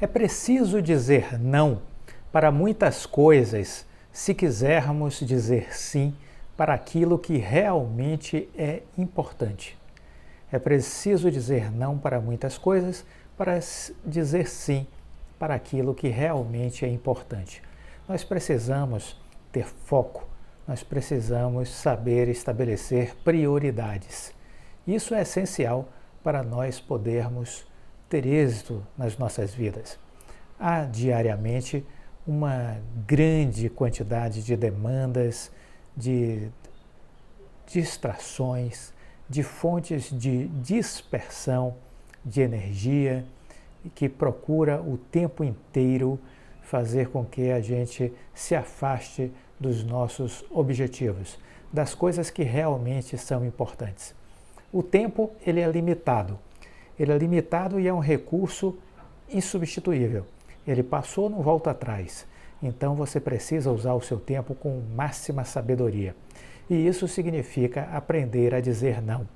É preciso dizer não para muitas coisas se quisermos dizer sim para aquilo que realmente é importante. É preciso dizer não para muitas coisas para dizer sim para aquilo que realmente é importante. Nós precisamos ter foco, nós precisamos saber estabelecer prioridades. Isso é essencial para nós podermos ter êxito nas nossas vidas. Há diariamente uma grande quantidade de demandas, de distrações, de fontes de dispersão de energia que procura o tempo inteiro fazer com que a gente se afaste dos nossos objetivos, das coisas que realmente são importantes. O tempo, ele é limitado. Ele é limitado e é um recurso insubstituível. Ele passou, não volta atrás. Então você precisa usar o seu tempo com máxima sabedoria. E isso significa aprender a dizer não.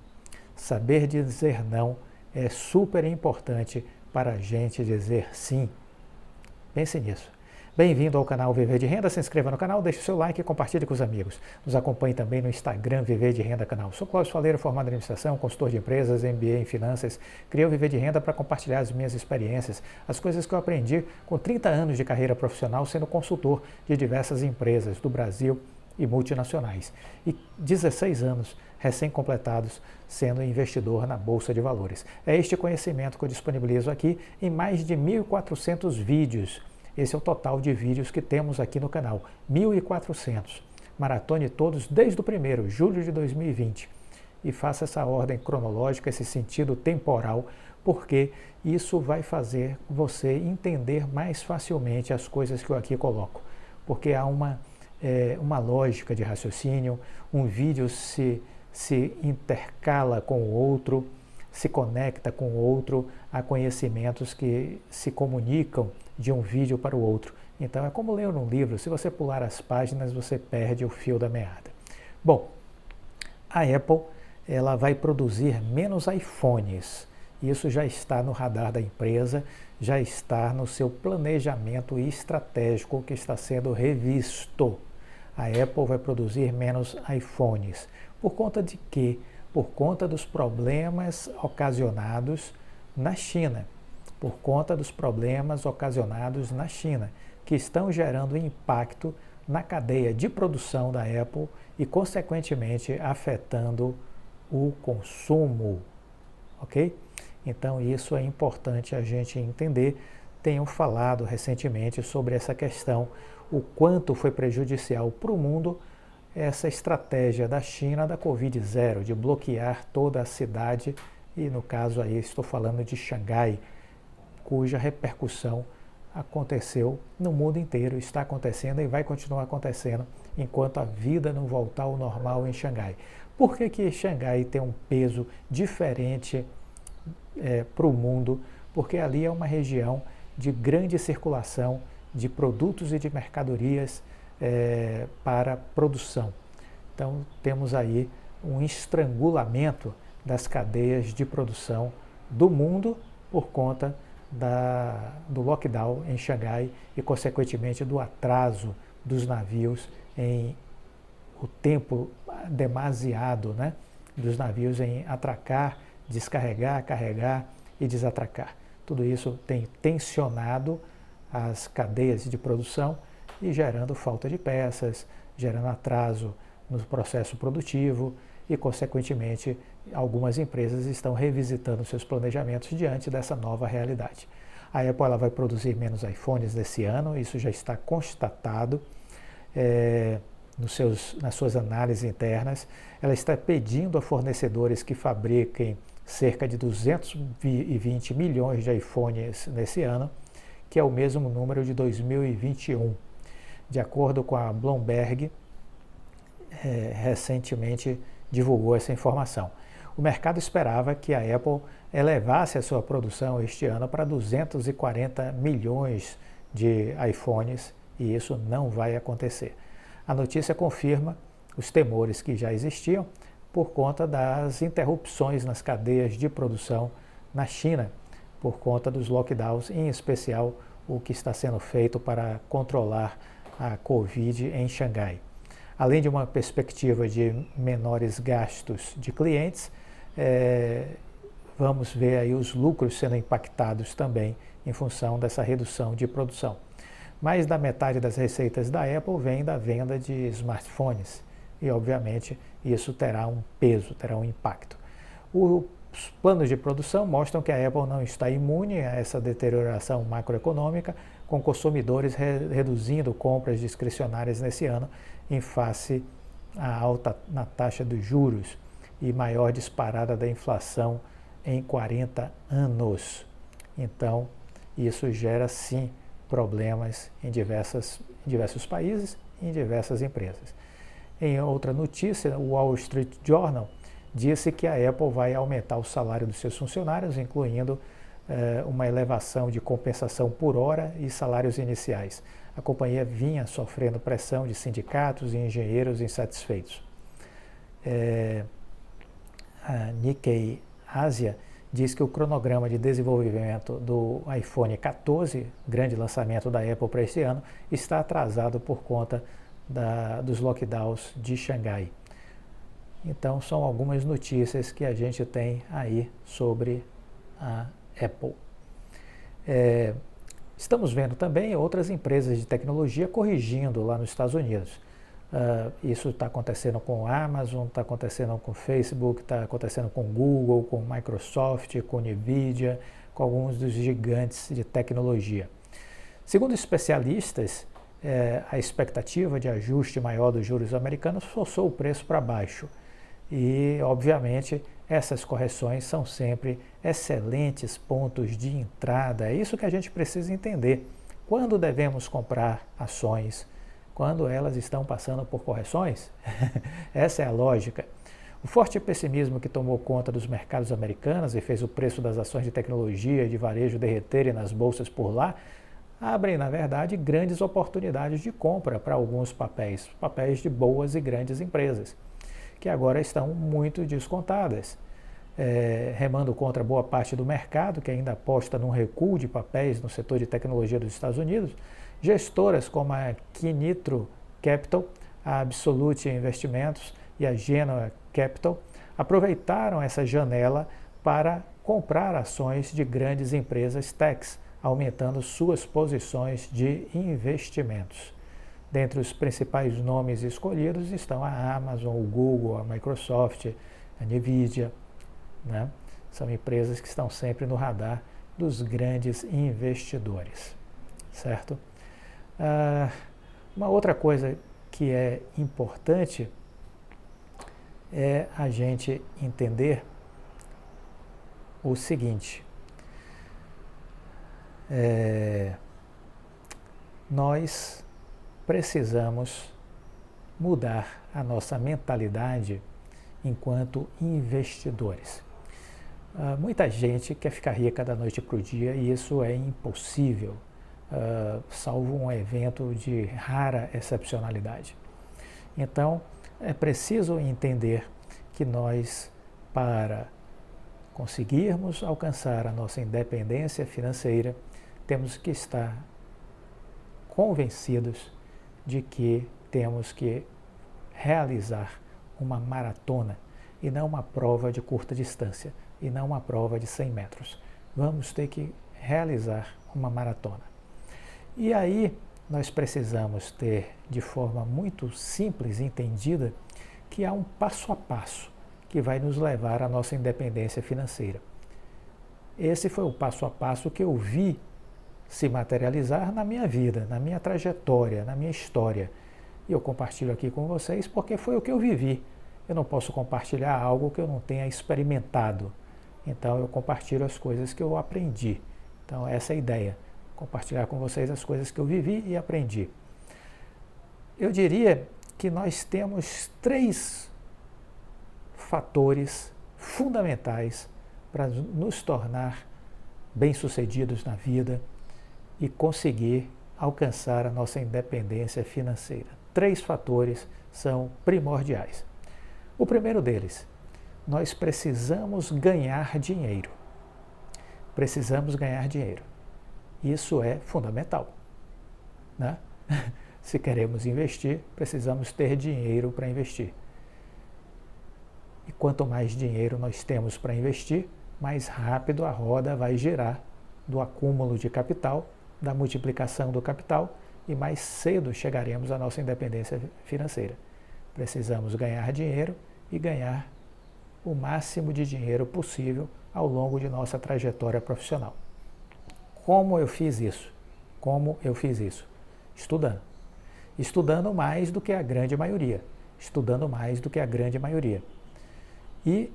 Saber dizer não é super importante para a gente dizer sim. Pense nisso. Bem-vindo ao canal Viver de Renda, se inscreva no canal, deixe o seu like e compartilhe com os amigos. Nos acompanhe também no Instagram Viver de Renda Canal. Sou Cláudio Faleiro, formado em administração, consultor de empresas, MBA em finanças. Criei o Viver de Renda para compartilhar as minhas experiências, as coisas que eu aprendi com 30 anos de carreira profissional sendo consultor de diversas empresas do Brasil e multinacionais. E 16 anos recém-completados sendo investidor na Bolsa de Valores. É este conhecimento que eu disponibilizo aqui em mais de 1.400 vídeos. Esse é o total de vídeos que temos aqui no canal, 1.400. Maratone todos desde o primeiro, julho de 2020. E faça essa ordem cronológica, esse sentido temporal, porque isso vai fazer você entender mais facilmente as coisas que eu aqui coloco. Porque há uma lógica de raciocínio, um vídeo se intercala com o outro, se conecta com o outro, há conhecimentos que se comunicam de um vídeo para o outro. Então é como ler um livro, se você pular as páginas você perde o fio da meada. Bom, a Apple ela vai produzir menos iPhones. Isso já está no radar da empresa, já está no seu planejamento estratégico que está sendo revisto. A Apple vai produzir menos iPhones. Por conta de quê? Por conta dos problemas ocasionados na China. Por conta dos problemas ocasionados na China, que estão gerando impacto na cadeia de produção da Apple e, consequentemente, afetando o consumo. Ok? Então, isso é importante a gente entender. Tenho falado recentemente sobre essa questão, o quanto foi prejudicial para o mundo essa estratégia da China da Covid-0, de bloquear toda a cidade, e no caso aí estou falando de Xangai, cuja repercussão aconteceu no mundo inteiro, está acontecendo e vai continuar acontecendo enquanto a vida não voltar ao normal em Xangai. Por que Xangai tem um peso diferente para o mundo? Porque ali é uma região de grande circulação de produtos e de mercadorias para produção. Então temos aí um estrangulamento das cadeias de produção do mundo por conta do lockdown em Xangai e, consequentemente, do atraso dos navios em o tempo demasiado, né, dos navios em atracar, descarregar, carregar e desatracar. Tudo isso tem tensionado as cadeias de produção e gerando falta de peças, gerando atraso no processo produtivo e, consequentemente, algumas empresas estão revisitando seus planejamentos diante dessa nova realidade. A Apple ela vai produzir menos iPhones nesse ano, isso já está constatado nas suas análises internas. Ela está pedindo a fornecedores que fabriquem cerca de 220 milhões de iPhones nesse ano, que é o mesmo número de 2021. De acordo com a Bloomberg, recentemente divulgou essa informação. O mercado esperava que a Apple elevasse a sua produção este ano para 240 milhões de iPhones e isso não vai acontecer. A notícia confirma os temores que já existiam por conta das interrupções nas cadeias de produção na China, por conta dos lockdowns, em especial o que está sendo feito para controlar a Covid em Xangai. Além de uma perspectiva de menores gastos de clientes, vamos ver aí os lucros sendo impactados também em função dessa redução de produção. Mais da metade das receitas da Apple vem da venda de smartphones e, obviamente, isso terá um peso, terá um impacto. Os planos de produção mostram que a Apple não está imune a essa deterioração macroeconômica, com consumidores reduzindo compras discricionárias nesse ano em face à alta na taxa dos juros e maior disparada da inflação em 40 anos. Então, isso gera sim problemas em diversos países e em diversas empresas. Em outra notícia, o Wall Street Journal disse que a Apple vai aumentar o salário dos seus funcionários, incluindo uma elevação de compensação por hora e salários iniciais. A companhia vinha sofrendo pressão de sindicatos e engenheiros insatisfeitos. A Nikkei Ásia diz que o cronograma de desenvolvimento do iPhone 14, grande lançamento da Apple para esse ano, está atrasado por conta dos lockdowns de Xangai. Então, são algumas notícias que a gente tem aí sobre a Apple. Estamos vendo também outras empresas de tecnologia corrigindo lá nos Estados Unidos. Isso está acontecendo com a Amazon, está acontecendo com o Facebook, está acontecendo com o Google, com a Microsoft, com a Nvidia, com alguns dos gigantes de tecnologia. Segundo especialistas, a expectativa de ajuste maior dos juros americanos forçou o preço para baixo. E, obviamente, essas correções são sempre excelentes pontos de entrada. É isso que a gente precisa entender. Quando devemos comprar ações? Quando elas estão passando por correções? Essa é a lógica. O forte pessimismo que tomou conta dos mercados americanos e fez o preço das ações de tecnologia e de varejo derreterem nas bolsas por lá, abrem, na verdade, grandes oportunidades de compra para alguns papéis de boas e grandes empresas, que agora estão muito descontadas, remando contra boa parte do mercado, que ainda aposta num recuo de papéis no setor de tecnologia dos Estados Unidos. Gestoras como a Kinitro Capital, a Absolute Investimentos e a Genoa Capital aproveitaram essa janela para comprar ações de grandes empresas techs, aumentando suas posições de investimentos. Dentre os principais nomes escolhidos estão a Amazon, o Google, a Microsoft, a Nvidia, né? São empresas que estão sempre no radar dos grandes investidores, certo? Uma outra coisa que é importante é a gente entender o seguinte: nós precisamos mudar a nossa mentalidade enquanto investidores. Muita gente quer ficar rica da noite para o dia e isso é impossível, salvo um evento de rara excepcionalidade. Então, é preciso entender que nós, para conseguirmos alcançar a nossa independência financeira, temos que estar convencidos de que temos que realizar uma maratona e não uma prova de curta distância e não uma prova de 100 metros. Vamos ter que realizar uma maratona. E aí nós precisamos ter de forma muito simples e entendida que há um passo a passo que vai nos levar à nossa independência financeira. Esse foi o passo a passo que eu vi se materializar na minha vida, na minha trajetória, na minha história. E eu compartilho aqui com vocês porque foi o que eu vivi. Eu não posso compartilhar algo que eu não tenha experimentado. Então eu compartilho as coisas que eu aprendi. Então essa é a ideia, compartilhar com vocês as coisas que eu vivi e aprendi. Eu diria que nós temos 3 fatores fundamentais para nos tornar bem-sucedidos na vida e conseguir alcançar a nossa independência financeira. 3 fatores são primordiais. O primeiro deles, nós precisamos ganhar dinheiro. precisamos ganhar dinheiro. Isso é fundamental, né? Se queremos investir, precisamos ter dinheiro para investir. E quanto mais dinheiro nós temos para investir, mais rápido a roda vai girar do acúmulo de capital, da multiplicação do capital, e mais cedo chegaremos à nossa independência financeira. Precisamos ganhar dinheiro e ganhar o máximo de dinheiro possível ao longo de nossa trajetória profissional. Como eu fiz isso? Como eu fiz isso? Estudando. Estudando mais do que a grande maioria. Estudando mais do que a grande maioria. E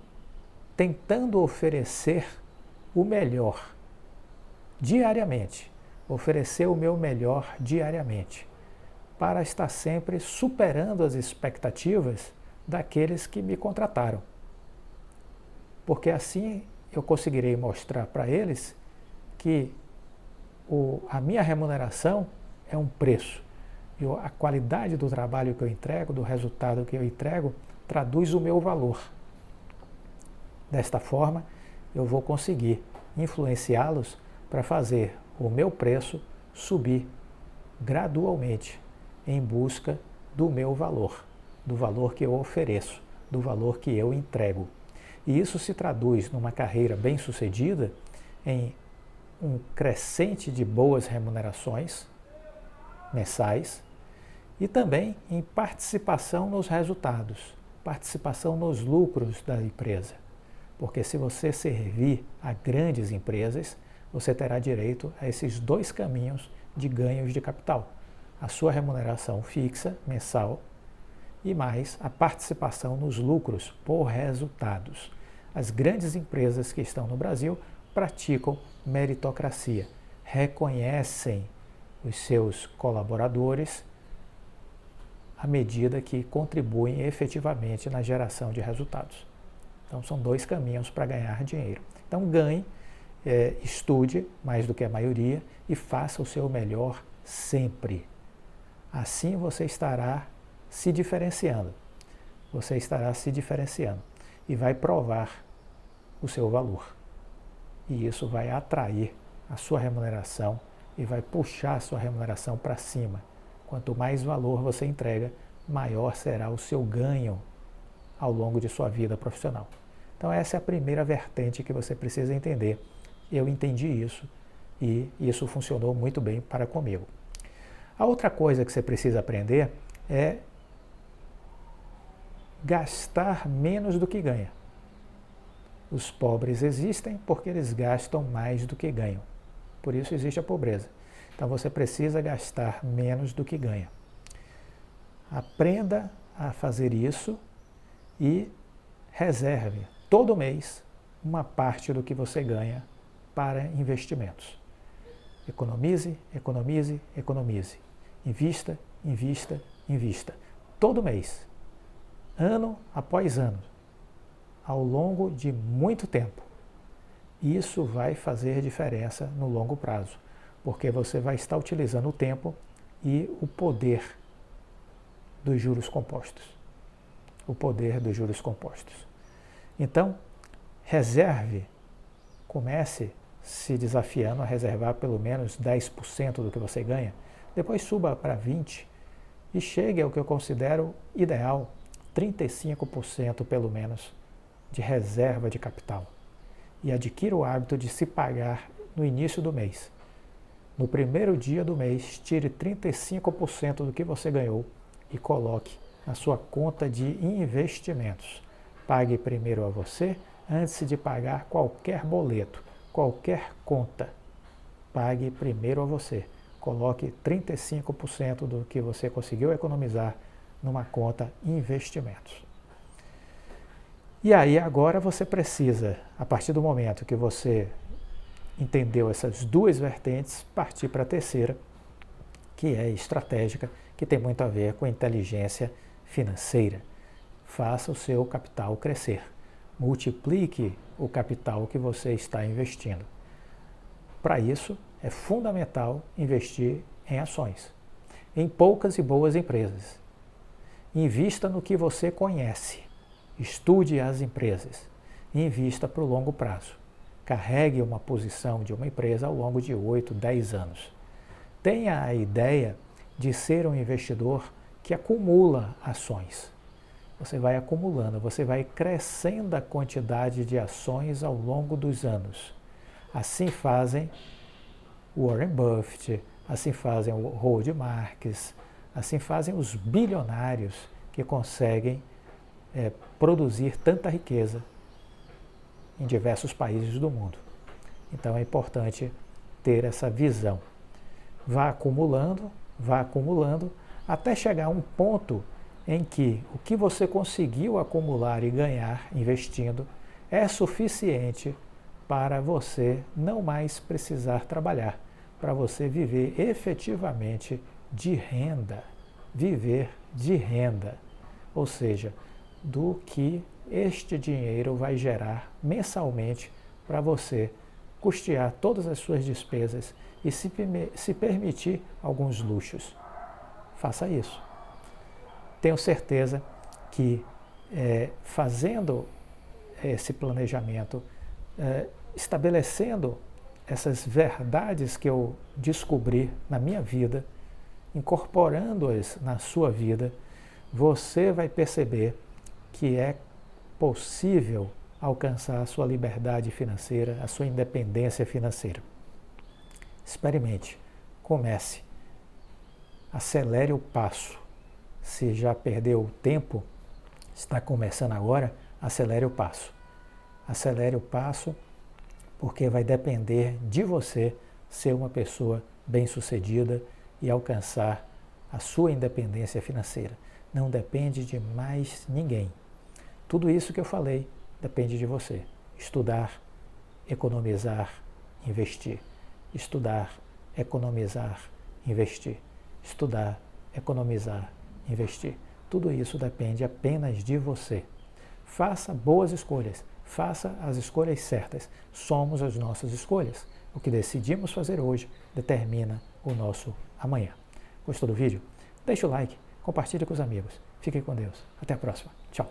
tentando oferecer o melhor diariamente. Oferecer o meu melhor diariamente. Para estar sempre superando as expectativas daqueles que me contrataram. Porque assim eu conseguirei mostrar para eles que a minha remuneração é um preço. E a qualidade do trabalho que eu entrego, do resultado que eu entrego, traduz o meu valor. Desta forma, eu vou conseguir influenciá-los para fazer o meu preço subir gradualmente em busca do meu valor, do valor que eu ofereço, do valor que eu entrego. E isso se traduz numa carreira bem-sucedida em um crescente de boas remunerações mensais e também em participação nos resultados, participação nos lucros da empresa. Porque se você servir a grandes empresas, você terá direito a esses dois caminhos de ganhos de capital. A sua remuneração fixa, mensal, e mais a participação nos lucros por resultados. As grandes empresas que estão no Brasil praticam meritocracia, reconhecem os seus colaboradores à medida que contribuem efetivamente na geração de resultados. Então, são dois caminhos para ganhar dinheiro. Então, ganhe, estude mais do que a maioria e faça o seu melhor sempre. Assim você estará se diferenciando. Você estará se diferenciando e vai provar o seu valor. E isso vai atrair a sua remuneração e vai puxar a sua remuneração para cima. Quanto mais valor você entrega, maior será o seu ganho ao longo de sua vida profissional. Então essa é a primeira vertente que você precisa entender. Eu entendi isso e isso funcionou muito bem para comigo. A outra coisa que você precisa aprender é gastar menos do que ganha. Os pobres existem porque eles gastam mais do que ganham. Por isso existe a pobreza. Então você precisa gastar menos do que ganha. Aprenda a fazer isso e reserve todo mês uma parte do que você ganha para investimentos. Economize, economize, economize. Invista, invista, invista. Todo mês, ano após ano, ao longo de muito tempo. Isso vai fazer diferença no longo prazo, porque você vai estar utilizando o tempo e o poder dos juros compostos. O poder dos juros compostos. Então, reserve, comece se desafiando a reservar pelo menos 10% do que você ganha, depois suba para 20% e chegue ao que eu considero ideal, 35% pelo menos de reserva de capital. E adquira o hábito de se pagar no início do mês. No primeiro dia do mês, tire 35% do que você ganhou e coloque na sua conta de investimentos. Pague primeiro a você antes de pagar qualquer boleto, qualquer conta. Pague primeiro a você. Coloque 35% do que você conseguiu economizar numa conta investimentos. E aí agora você precisa, a partir do momento que você entendeu essas duas vertentes, partir para a terceira, que é estratégica, que tem muito a ver com inteligência financeira. Faça o seu capital crescer. Multiplique o capital que você está investindo. Para isso, é fundamental investir em ações, em poucas e boas empresas. Invista no que você conhece. Estude as empresas e invista para o longo prazo. carregue uma posição de uma empresa ao longo de 8, 10 anos. Tenha a ideia de ser um investidor que acumula ações. Você vai acumulando, você vai crescendo a quantidade de ações ao longo dos anos. Assim fazem Warren Buffett, assim fazem o Howard Marks, assim fazem os bilionários que conseguem produzir tanta riqueza em diversos países do mundo. Então é importante ter essa visão. Vá acumulando, até chegar a um ponto em que o que você conseguiu acumular e ganhar investindo é suficiente para você não mais precisar trabalhar, para você viver efetivamente de renda, viver de renda, ou seja, do que este dinheiro vai gerar mensalmente para você custear todas as suas despesas e se permitir alguns luxos. Faça isso. Tenho certeza que fazendo esse planejamento, estabelecendo essas verdades que eu descobri na minha vida, incorporando-as na sua vida, você vai perceber que é possível alcançar a sua liberdade financeira, a sua independência financeira. Experimente, comece, acelere o passo. Se já perdeu o tempo, está começando agora, acelere o passo. Acelere o passo, porque vai depender de você ser uma pessoa bem-sucedida e alcançar a sua independência financeira. Não depende de mais ninguém. Tudo isso que eu falei depende de você. Estudar, economizar, investir. Estudar, economizar, investir. Estudar, economizar, investir. Tudo isso depende apenas de você. Faça boas escolhas. Faça as escolhas certas. Somos as nossas escolhas. O que decidimos fazer hoje determina o nosso amanhã. Gostou do vídeo? Deixe o like, compartilhe com os amigos. Fique com Deus. Até a próxima. Tchau.